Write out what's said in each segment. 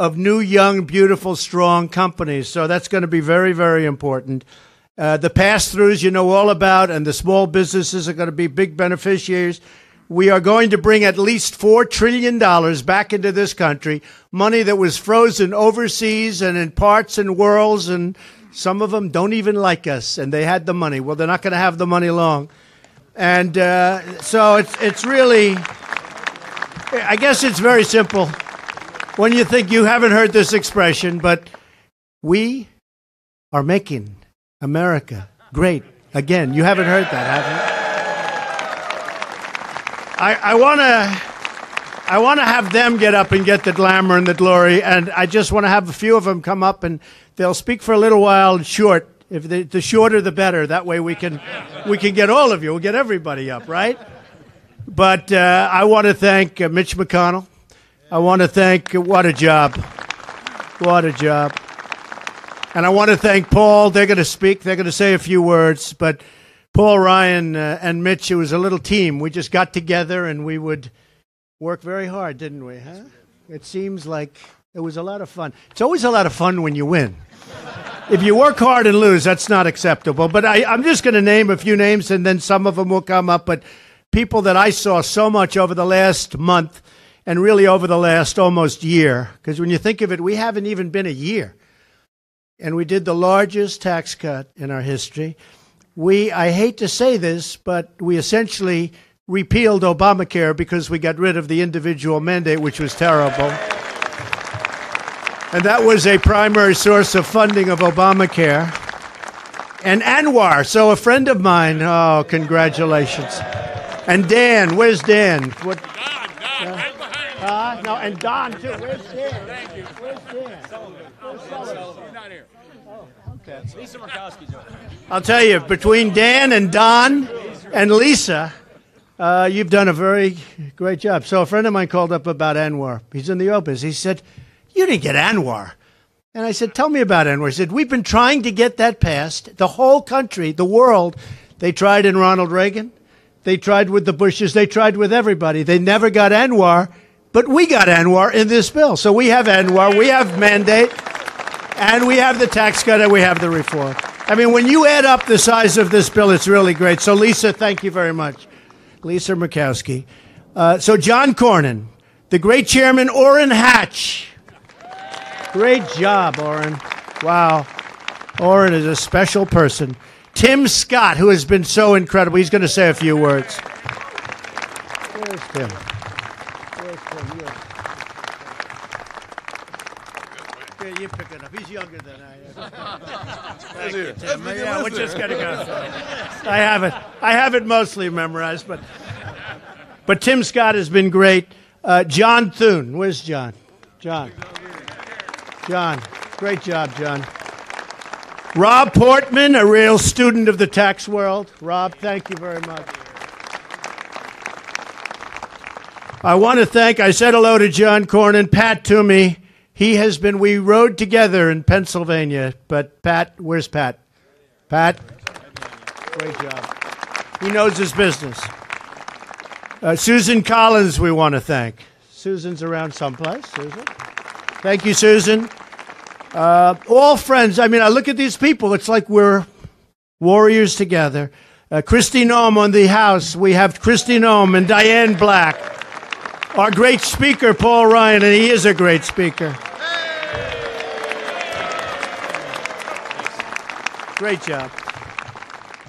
of new, young, beautiful, strong companies. So that's going to be very, very important. The pass-throughs you know all about, and the small businesses are going to be big beneficiaries. We are going to bring at least $4 trillion back into this country, money that was frozen overseas and in parts and worlds, and some of them don't even like us, and they had the money. Well, they're not going to have the money long. And so it's really, I guess it's very simple when you think you haven't heard this expression, but we are making America great again. You haven't heard that, have you? I want to have them get up and get the glamour and the glory, and I just want to have a few of them come up, and they'll speak for a little while short. If the shorter, the better. That way we can get all of you. We'll get everybody up, right? But I want to thank Mitch McConnell. I want to thank, what a job. What a job. And I want to thank Paul. They're going to speak. They're going to say a few words, but Paul Ryan and Mitch, it was a little team. We just got together and we would work very hard, didn't we? Huh? It seems like it was a lot of fun. It's always a lot of fun when you win. If you work hard and lose, that's not acceptable. But I'm just going to name a few names, and then some of them will come up. But people that I saw so much over the last month and really over the last almost year, because when you think of it, we haven't even been a year. And we did the largest tax cut in our history. I hate to say this, but we essentially repealed Obamacare because we got rid of the individual mandate, which was terrible. And that was a primary source of funding of Obamacare. And Anwar, so a friend of mine, oh, congratulations. And Dan, where's Dan? Don, right behind you. No, and Don, too. Where's Dan? Thank you. Where's Dan? Where's Sullivan? He's not here. Okay. Lisa Murkowski's over. I'll tell you, between Dan and Don and Lisa, you've done a very great job. So a friend of mine called up about Anwar. He's in the Opus. He said, you didn't get Anwar. And I said, tell me about Anwar. He said, we've been trying to get that passed. The whole country, the world, they tried in Ronald Reagan. They tried with the Bushes. They tried with everybody. They never got Anwar, but we got Anwar in this bill. So we have Anwar, we have mandate, and we have the tax cut, and we have the reform. I mean, when you add up the size of this bill, it's really great. So, Lisa, thank you very much. Lisa Murkowski. So, John Cornyn, the great chairman, Orrin Hatch. Great job, Orrin. Wow. Orrin is a special person. Tim Scott, who has been so incredible. He's going to say a few words. Where's Tim? Where's Tim? You pick it up. He's younger than I am. Thank you, Tim. Yeah, we're just going to go. I have it mostly memorized, but Tim Scott has been great. John Thune. Where's John? John, great job, John. Rob Portman, a real student of the tax world. Rob, thank you very much. I want to thank, I said hello to John Cornyn, Pat Toomey. We rode together in Pennsylvania, but Pat, where's Pat? Pat, great job. He knows his business. Susan Collins, we want to thank. Susan's around someplace. Susan. Thank you, Susan. All friends. I mean, I look at these people. It's like we're warriors together. Kristi Noem on the House. We have Kristi Noem and Diane Black. Our great speaker, Paul Ryan, and he is a great speaker. Great job.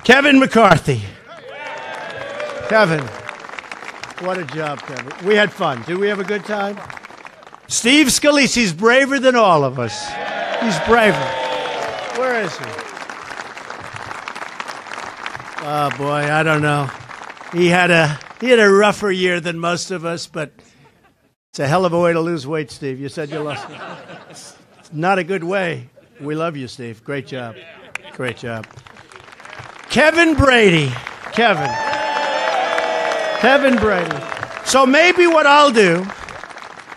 Kevin McCarthy. Kevin. What a job, Kevin. We had fun. Did we have a good time? Steve Scalise, he's braver than all of us. He's braver. Where is he? Oh, boy, I don't know. He had a rougher year than most of us, but it's a hell of a way to lose weight, Steve. You said you lost it. It's not a good way. We love you, Steve. Great job. Great job. Kevin Brady. Kevin Brady. So maybe what I'll do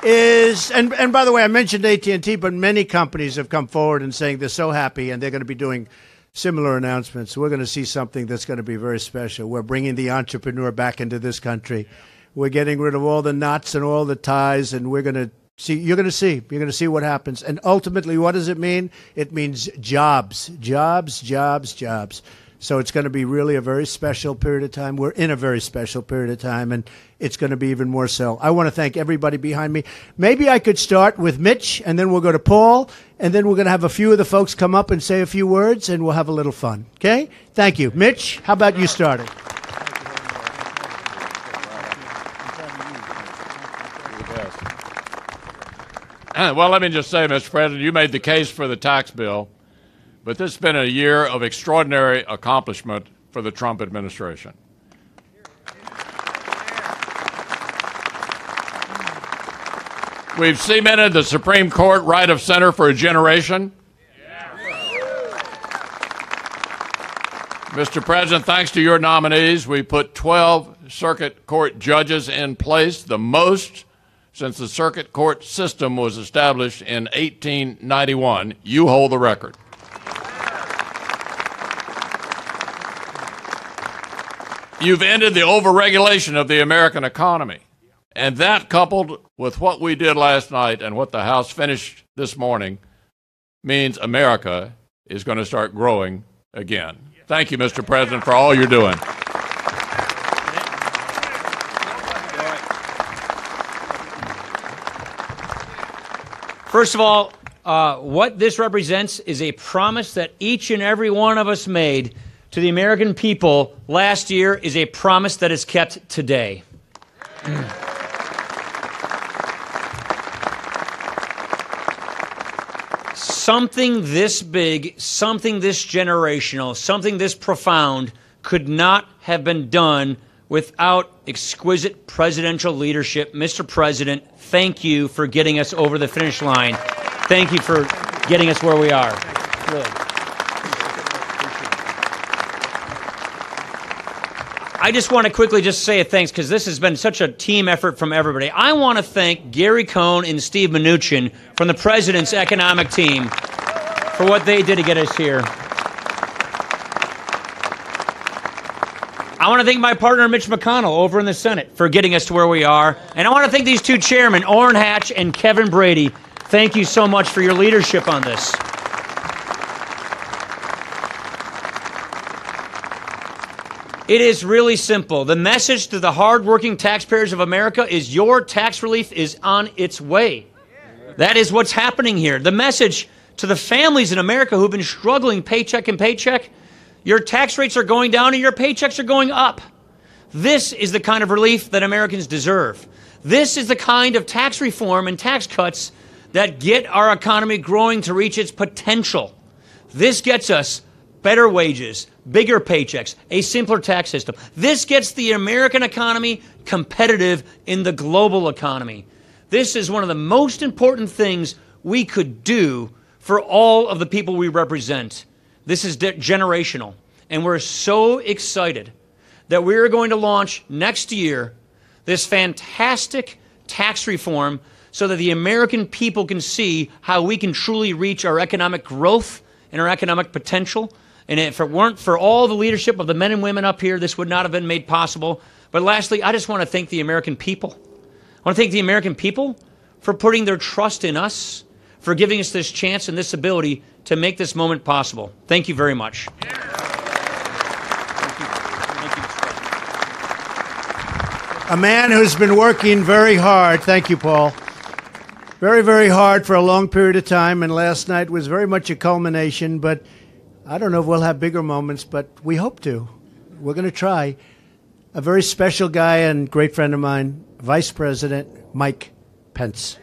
is, and by the way, I mentioned AT&T, but many companies have come forward and saying they're so happy and they're going to be doing similar announcements. We're going to see something that's going to be very special. We're bringing the entrepreneur back into this country. We're getting rid of all the knots and all the ties, and we're going to See, you're going to see. You're going to see what happens. And ultimately, what does it mean? It means jobs, jobs, jobs, jobs. So it's going to be really a very special period of time. We're in a very special period of time, and it's going to be even more so. I want to thank everybody behind me. Maybe I could start with Mitch, and then we'll go to Paul, and then we're going to have a few of the folks come up and say a few words, and we'll have a little fun. Okay? Thank you. Mitch, how about you starting? Well, let me just say, Mr. President, you made the case for the tax bill, but this has been a year of extraordinary accomplishment for the Trump administration. We've cemented the Supreme Court right of center for a generation. Mr. President, thanks to your nominees, we put 12 circuit court judges in place, the most since the circuit court system was established in 1891. You hold the record. You've ended the overregulation of the American economy. And that, coupled with what we did last night and what the House finished this morning, means America is going to start growing again. Thank you, Mr. President, for all you're doing. First of all, what this represents is a promise that each and every one of us made to the American people last year is a promise that is kept today. Something this big, something this generational, something this profound could not have been done without exquisite presidential leadership. Mr. President, thank you for getting us over the finish line. Thank you for getting us where we are. Really. I just want to quickly just say a thanks because this has been such a team effort from everybody. I want to thank Gary Cohn and Steve Mnuchin from the President's economic team for what they did to get us here. I want to thank my partner, Mitch McConnell, over in the Senate for getting us to where we are. And I want to thank these two chairmen, Orrin Hatch and Kevin Brady. Thank you so much for your leadership on this. It is really simple. The message to the hardworking taxpayers of America is your tax relief is on its way. That is what's happening here. The message to the families in America who've been struggling paycheck and paycheck, your tax rates are going down and your paychecks are going up. This is the kind of relief that Americans deserve. This is the kind of tax reform and tax cuts that get our economy growing to reach its potential. This gets us better wages, bigger paychecks, a simpler tax system. This gets the American economy competitive in the global economy. This is one of the most important things we could do for all of the people we represent. This is generational, and we're so excited that we're going to launch next year this fantastic tax reform so that the American people can see how we can truly reach our economic growth and our economic potential. And if it weren't for all the leadership of the men and women up here, this would not have been made possible. But lastly, I just want to thank the American people. I want to thank the American people for putting their trust in us, for giving us this chance and this ability to make this moment possible. Thank you very much. A man who's been working very hard. Thank you, Paul. Very, very hard for a long period of time, and last night was very much a culmination, but I don't know if we'll have bigger moments, but we hope to. We're going to try. A very special guy and great friend of mine, Vice President Mike Pence.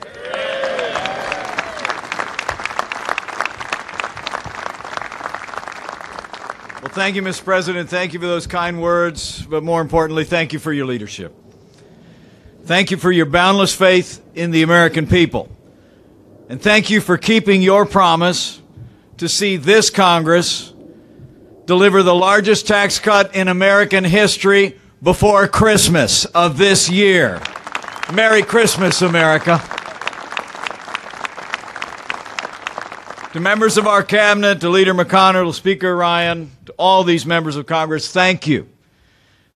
Well, thank you, Mr. President. Thank you for those kind words, but more importantly, thank you for your leadership. Thank you for your boundless faith in the American people. And thank you for keeping your promise to see this Congress deliver the largest tax cut in American history before Christmas of this year. Merry Christmas, America. To members of our cabinet, to Leader McConnell, to Speaker Ryan, to all these members of Congress, thank you.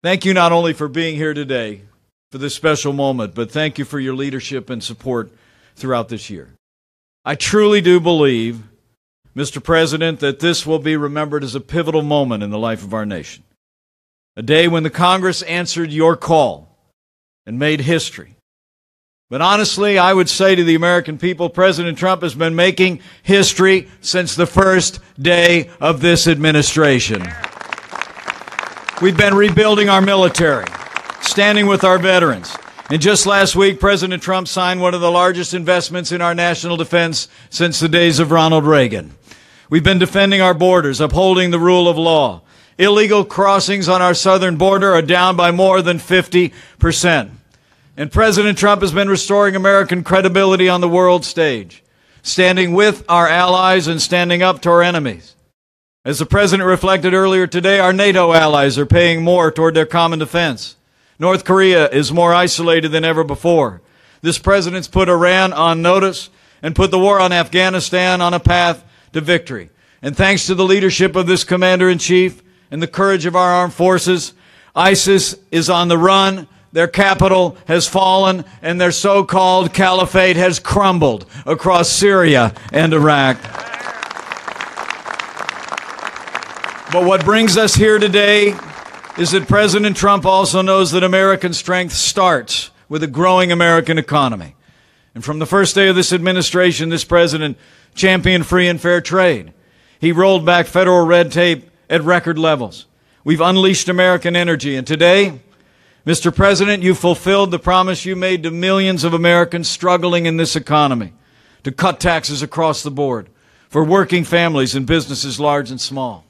Thank you not only for being here today for this special moment, but thank you for your leadership and support throughout this year. I truly do believe, Mr. President, that this will be remembered as a pivotal moment in the life of our nation. A day when the Congress answered your call and made history. But honestly, I would say to the American people, President Trump has been making history since the first day of this administration. We've been rebuilding our military, standing with our veterans. And just last week, President Trump signed one of the largest investments in our national defense since the days of Ronald Reagan. We've been defending our borders, upholding the rule of law. Illegal crossings on our southern border are down by more than 50%. And President Trump has been restoring American credibility on the world stage, standing with our allies and standing up to our enemies. As the President reflected earlier today, our NATO allies are paying more toward their common defense. North Korea is more isolated than ever before. This President's put Iran on notice and put the war on Afghanistan on a path to victory. And thanks to the leadership of this Commander-in-Chief and the courage of our armed forces, ISIS is on the run. Their capital has fallen, and their so-called caliphate has crumbled across Syria and Iraq. But what brings us here today is that President Trump also knows that American strength starts with a growing American economy. And from the first day of this administration, this president championed free and fair trade. He rolled back federal red tape at record levels. We've unleashed American energy, and today, Mr. President, you fulfilled the promise you made to millions of Americans struggling in this economy to cut taxes across the board for working families and businesses large and small.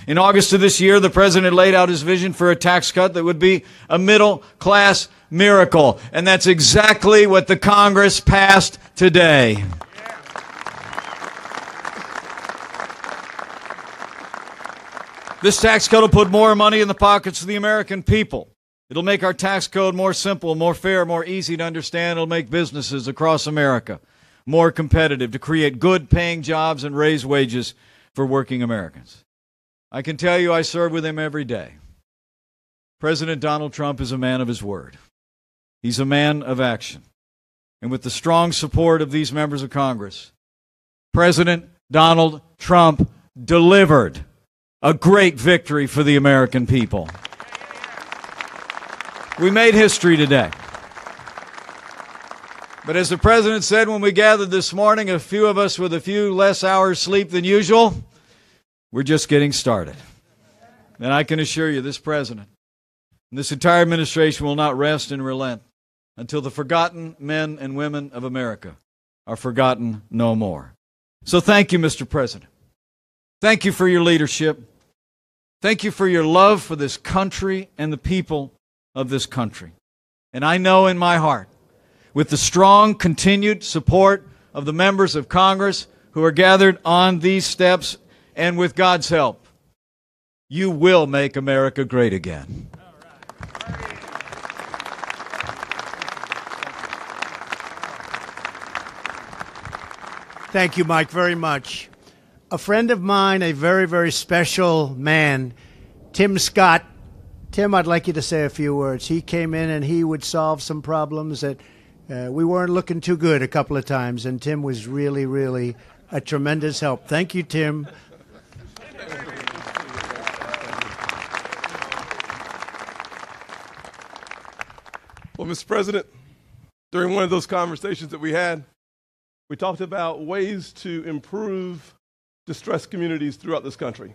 In August of this year, the President laid out his vision for a tax cut that would be a middle-class miracle, and that's exactly what the Congress passed today. This tax cut will put more money in the pockets of the American people. It'll make our tax code more simple, more fair, more easy to understand. It'll make businesses across America more competitive to create good-paying jobs and raise wages for working Americans. I can tell you I serve with him every day. President Donald Trump is a man of his word. He's a man of action. And with the strong support of these members of Congress, President Donald Trump delivered a great victory for the American people. We made history today. But as the President said when we gathered this morning, a few of us with a few less hours sleep than usual, we're just getting started. And I can assure you this President and this entire administration will not rest and relent until the forgotten men and women of America are forgotten no more. So thank you, Mr. President. Thank you for your leadership. Thank you for your love for this country and the people of this country. And I know in my heart, with the strong continued support of the members of Congress who are gathered on these steps, and with God's help, you will make America great again. Thank you, Mike, very much. A friend of mine, a very, very special man, Tim Scott. Tim, I'd like you to say a few words. He came in and he would solve some problems that we weren't looking too good a couple of times, and Tim was really, really a tremendous help. Thank you, Tim. Well, Mr. President, during one of those conversations that we had, we talked about ways to improve distressed communities throughout this country.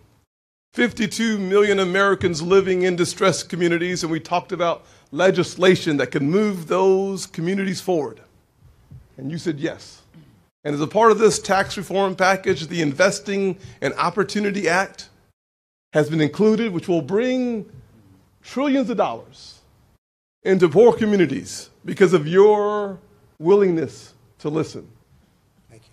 52 million Americans living in distressed communities, and we talked about legislation that can move those communities forward. And you said yes. And as a part of this tax reform package, the Investing in Opportunity Act has been included, which will bring trillions of dollars into poor communities because of your willingness to listen. Thank you.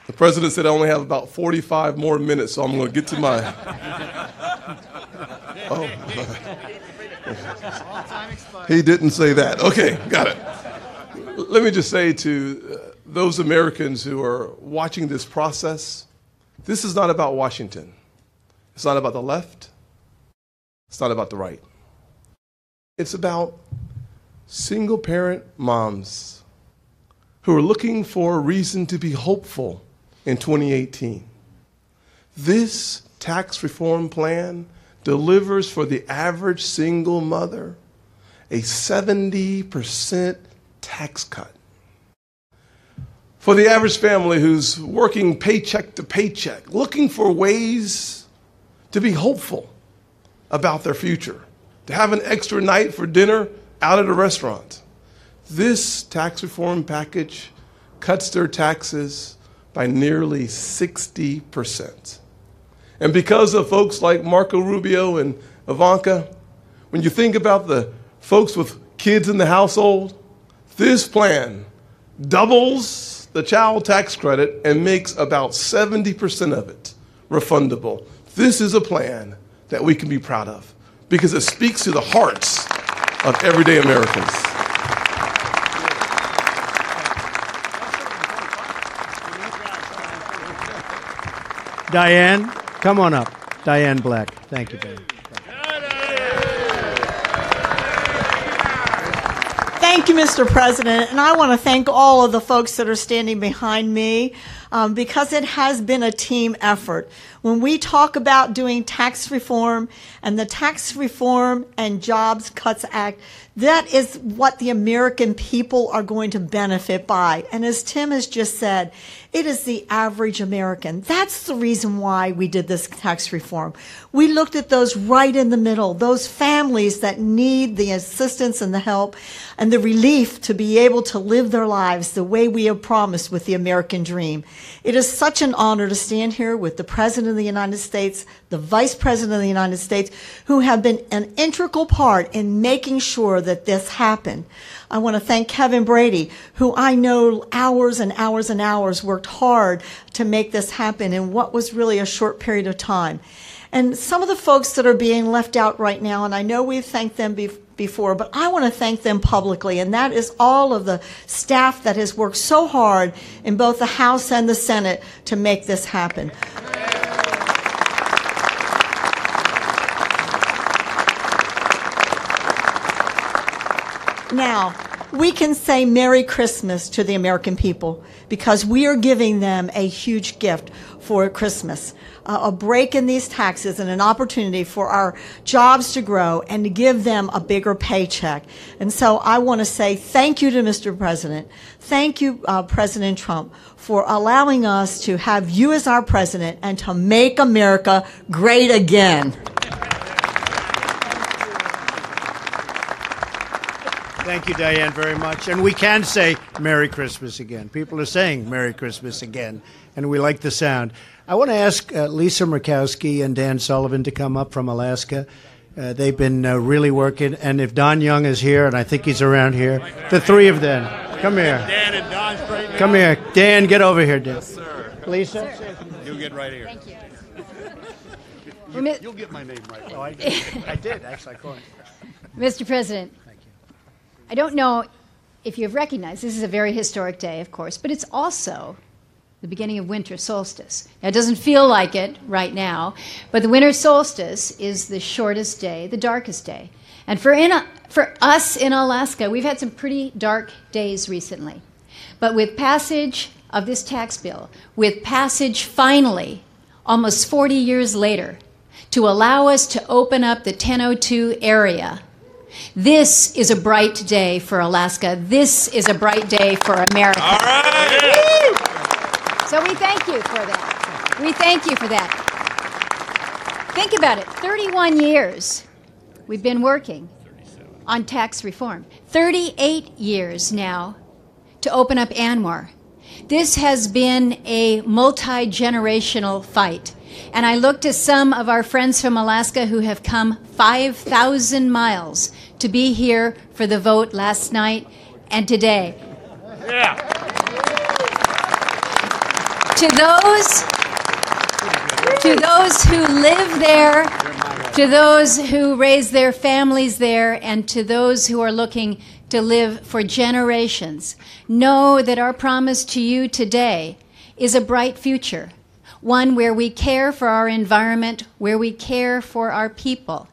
The president said I only have about 45 more minutes, so I'm going to get to my... Oh. He didn't say that. Okay, got it. Let me just say to those Americans who are watching this process, this is not about Washington. It's not about the left. It's not about the right. It's about single-parent moms who are looking for a reason to be hopeful in 2018. This tax reform plan delivers for the average single mother a 70% tax cut. For the average family who's working paycheck to paycheck, looking for ways to be hopeful about their future, to have an extra night for dinner out at a restaurant. This tax reform package cuts their taxes by nearly 60%. And because of folks like Marco Rubio and Ivanka, when you think about the folks with kids in the household, this plan doubles the child tax credit and makes about 70% of it refundable. This is a plan that we can be proud of because it speaks to the hearts of everyday Americans. Diane, come on up. Diane Black. Thank you, Diane. Thank you, Mr. President, and I want to thank all of the folks that are standing behind me because it has been a team effort. When we talk about doing tax reform and the Tax Reform and Jobs Cuts Act, that is what the American people are going to benefit by. And as Tim has just said, it is the average American. That's the reason why we did this tax reform. We looked at those right in the middle, those families that need the assistance and the help and the relief to be able to live their lives the way we have promised with the American dream. It is such an honor to stand here with the President of the United States, the Vice President of the United States, who have been an integral part in making sure that this happened. I want to thank Kevin Brady, who I know hours and hours and hours worked hard to make this happen in what was really a short period of time. And some of the folks that are being left out right now, and I know we've thanked them before, but I want to thank them publicly, and that is all of the staff that has worked so hard in both the House and the Senate to make this happen. Now, we can say Merry Christmas to the American people because we are giving them a huge gift for Christmas, a break in these taxes and an opportunity for our jobs to grow and to give them a bigger paycheck. And so I want to say thank you to Mr. President. Thank you, President Trump, for allowing us to have you as our president and to make America great again. Thank you, Diane, very much. And we can say Merry Christmas again. People are saying Merry Christmas again, and we like the sound. I want to ask Lisa Murkowski and Dan Sullivan to come up from Alaska. They've been really working. And if Don Young is here, and I think he's around here, the three of them. Come here. Dan and Don's great. Come here. Dan, get over here, Dan. Yes, sir. Lisa? You get right here. Thank you. You'll get my name right. Oh, I did, actually. I called it. Mr. President, I don't know if you've recognized, this is a very historic day, of course, but it's also the beginning of winter solstice. Now, it doesn't feel like it right now, but the winter solstice is the shortest day, the darkest day. And for us in Alaska, we've had some pretty dark days recently. But with passage of this tax bill, with passage finally, almost 40 years later, to allow us to open up the 1002 area, this is a bright day for Alaska. This is a bright day for America. All right. So we thank you for that. We thank you for that. Think about it. 31 years we've been working on tax reform. 38 years now to open up ANWR. This has been a multi-generational fight. And I look to some of our friends from Alaska who have come 5,000 miles to be here for the vote last night and today. Yeah. To those who live there, to those who raise their families there, and to those who are looking to live for generations, know that our promise to you today is a bright future. One where we care for our environment, where we care for our people,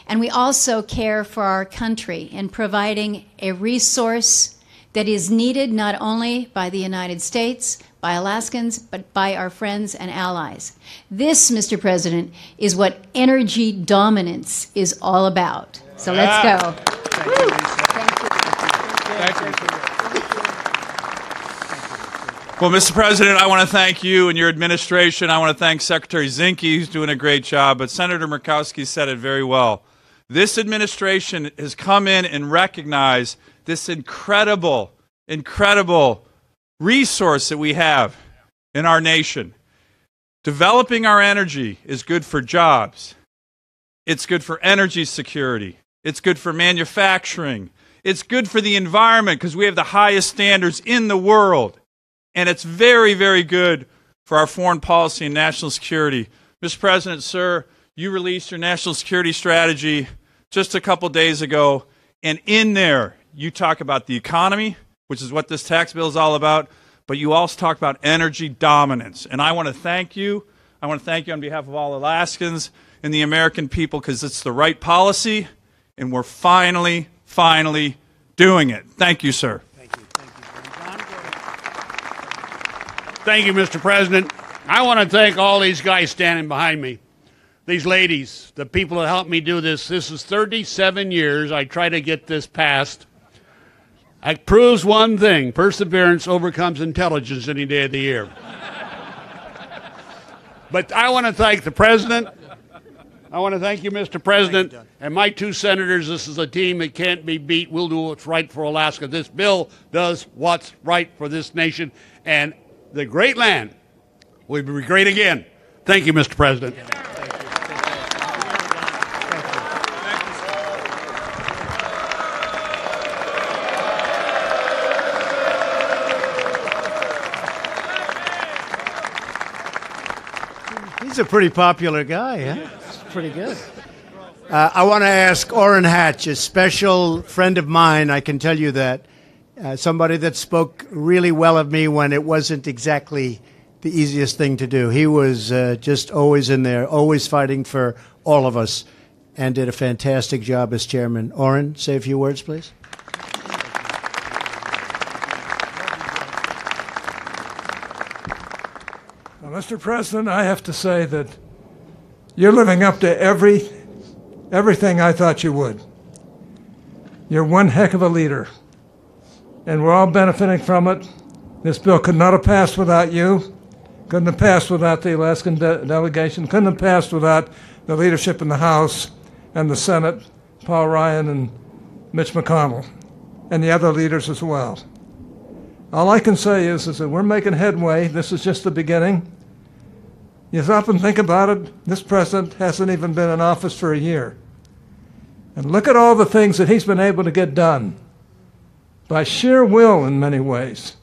And we also care for our country in providing a resource that is needed not only by the United States, by Alaskans, but by our friends and allies. This, Mr. President, is what energy dominance is all about. So let's go. Well, Mr. President, I want to thank you and your administration. I want to thank Secretary Zinke, who's doing a great job. But Senator Murkowski said it very well. This administration has come in and recognized this incredible resource that we have in our nation. Developing our energy is good for jobs. It's good for energy security. It's good for manufacturing. It's good for the environment because we have the highest standards in the world. And it's very, very good for our foreign policy and national security. Mr. President, sir, you released your national security strategy just a couple days ago. And in there, you talk about the economy, which is what this tax bill is all about, but you also talk about energy dominance. And I want to thank you. I want to thank you on behalf of all Alaskans and the American people because it's the right policy, and we're finally doing it. Thank you, sir. Thank you, Mr. President. I want to thank all these guys standing behind me, these ladies, the people that helped me do this. This is 37 years I try to get this passed. It proves one thing: perseverance overcomes intelligence any day of the year. But I want to thank the President. I want to thank you, Mr. President, and my two senators. This is a team that can't be beat. We'll do what's right for Alaska. This bill does what's right for this nation, and the great land will be great again. Thank you, Mr. President. He's a pretty popular guy, huh? It's pretty good. I want to ask Orrin Hatch, a special friend of mine, I can tell you that. Somebody that spoke really well of me when it wasn't exactly the easiest thing to do. He was just always in there, always fighting for all of us, and did a fantastic job as chairman. Orrin, say a few words, please. Well, Mr. President, I have to say that you're living up to everything I thought you would. You're one heck of a leader, and we're all benefiting from it. This bill could not have passed without you, couldn't have passed without the Alaskan delegation, couldn't have passed without the leadership in the House and the Senate, Paul Ryan and Mitch McConnell, and the other leaders as well. All I can say is that we're making headway. This is just the beginning. You stop and think about it. This president hasn't even been in office for a year. And look at all the things that he's been able to get done by sheer will in many ways.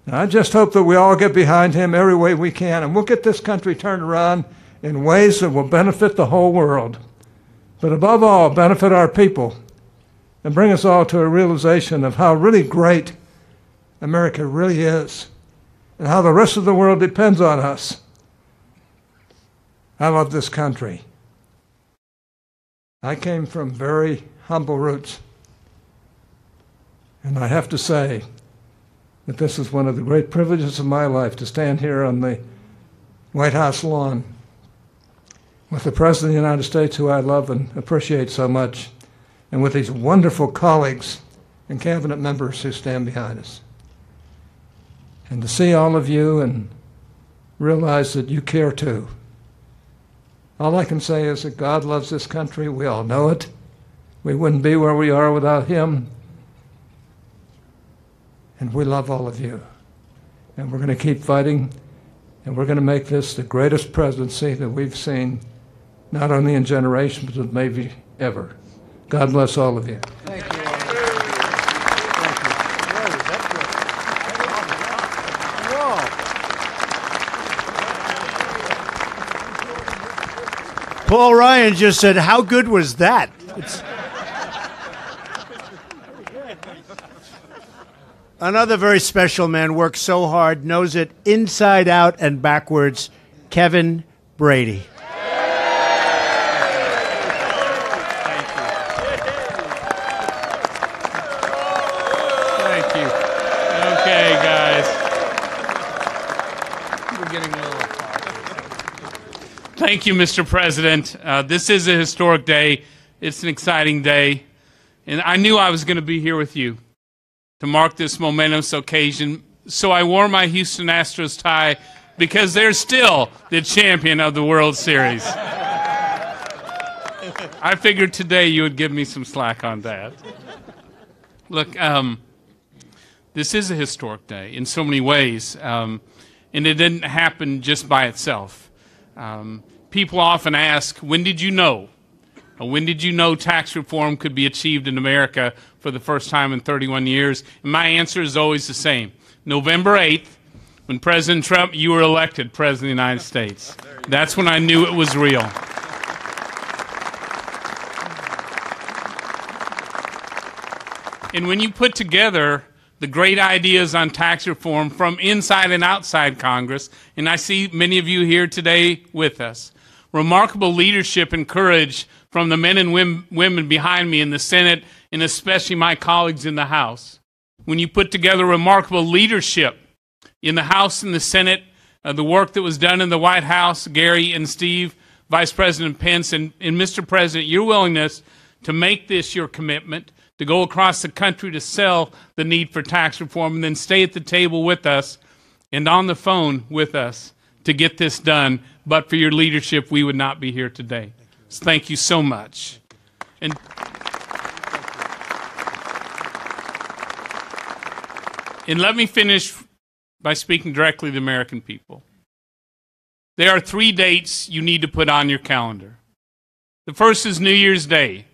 And I just hope that we all get behind him every way we can, and we'll get this country turned around in ways that will benefit the whole world. But above all, benefit our people and bring us all to a realization of how really great America really is and how the rest of the world depends on us. I love this country. I came from very humble roots. And I have to say that this is one of the great privileges of my life to stand here on the White House lawn with the President of the United States, who I love and appreciate so much, and with these wonderful colleagues and cabinet members who stand behind us. And to see all of you and realize that you care too. All I can say is that God loves this country. We all know it. We wouldn't be where we are without him. And we love all of you. And we're going to keep fighting, and we're going to make this the greatest presidency that we've seen, not only in generations, but maybe ever. God bless all of you. Thank you. Paul Ryan just said, how good was that? Another very special man, works so hard, knows it inside out and backwards, Kevin Brady. Thank you, Mr. President. This is a historic day. It's an exciting day. And I knew I was going to be here with you to mark this momentous occasion. So I wore my Houston Astros tie because they're still the champion of the World Series. I figured today you would give me some slack on that. Look, this is a historic day in so many ways, and it didn't happen just by itself. People often ask, when did you know? When did you know tax reform could be achieved in America for the first time in 31 years? And my answer is always the same. November 8th, when President Trump, you were elected President of the United States. That's when I knew it was real. And when you put together the great ideas on tax reform from inside and outside Congress, and I see many of you here today with us, remarkable leadership and courage from the men and women behind me in the Senate, and especially my colleagues in the House. When you put together remarkable leadership in the House and the Senate, the work that was done in the White House, Gary and Steve, Vice President Pence, and Mr. President, your willingness to make this your commitment, to go across the country to sell the need for tax reform, and then stay at the table with us and on the phone with us to get this done. But for your leadership, we would not be here today. So thank you so much. And let me finish by speaking directly to the American people. There are 3 dates you need to put on your calendar. The first is New Year's Day,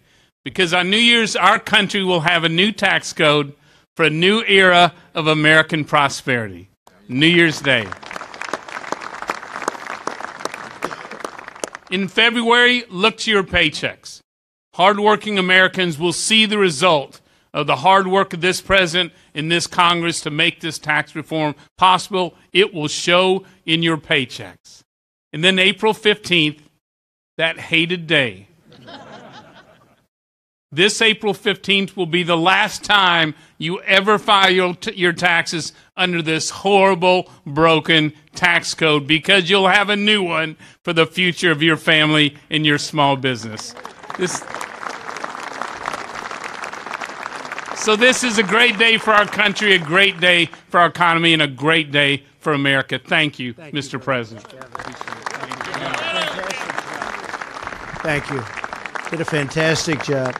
because on New Year's, our country will have a new tax code for a new era of American prosperity. New Year's Day. In February, look to your paychecks. Hardworking Americans will see the result of the hard work of this president and this Congress to make this tax reform possible. It will show in your paychecks. And then April 15th, that hated day. This April 15th will be the last time you ever file your taxes under this horrible, broken tax code, because you'll have a new one for the future of your family and your small business. So this is a great day for our country, a great day for our economy, and a great day for America. Thank you, Mr. President. Thank you. Did a fantastic job.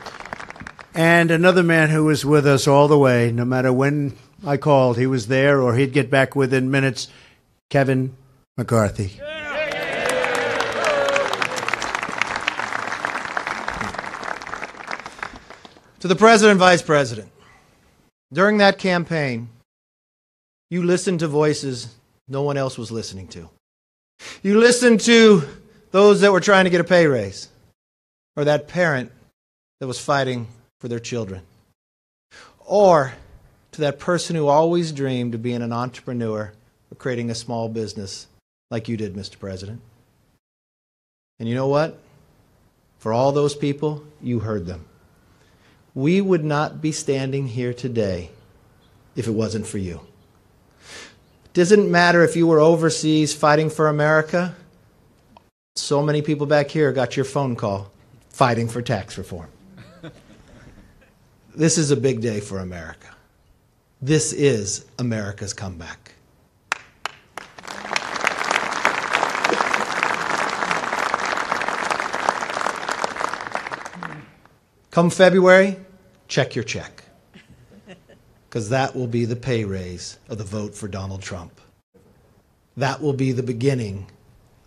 And another man who was with us all the way, no matter when I called, he was there or he'd get back within minutes, Kevin McCarthy. To the President and Vice President, during that campaign, you listened to voices no one else was listening to. You listened to those that were trying to get a pay raise, or that parent that was fighting for their children, or to that person who always dreamed of being an entrepreneur or creating a small business like you did, Mr. President. And you know what? For all those people, you heard them. We would not be standing here today if it wasn't for you. It doesn't matter if you were overseas fighting for America. So many people back here got your phone call fighting for tax reform. This is a big day for America. This is America's comeback. Come February, check your check, because that will be the pay raise of the vote for Donald Trump. That will be the beginning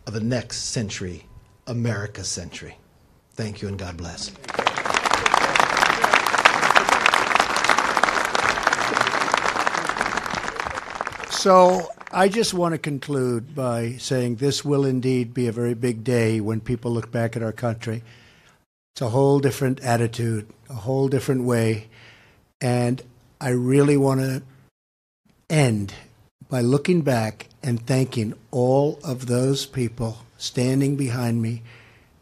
of the next century, America's century. Thank you and God bless. So I just want to conclude by saying this will indeed be a very big day when people look back at our country. It's a whole different attitude, a whole different way. And I really want to end by looking back and thanking all of those people standing behind me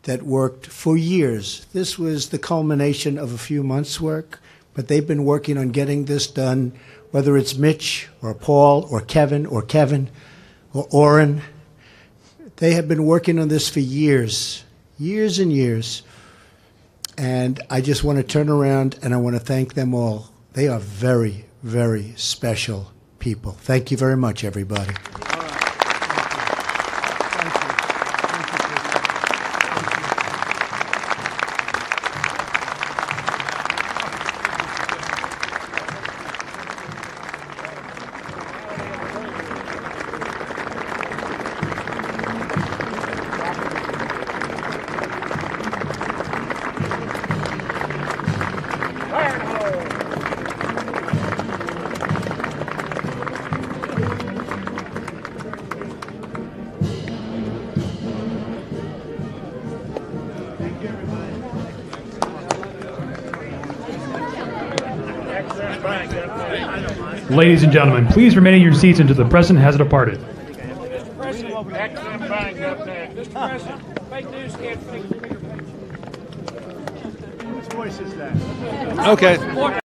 that worked for years. This was the culmination of a few months' work, but they've been working on getting this done, whether it's Mitch or Paul or Kevin or Orrin. They have been working on this for years, years and years. And I just want to turn around and I want to thank them all. They are very, very special people. Thank you very much, everybody. Ladies and gentlemen, please remain in your seats until the President has departed. Mr. President, fake news can't fake. Whose voice is that? Okay.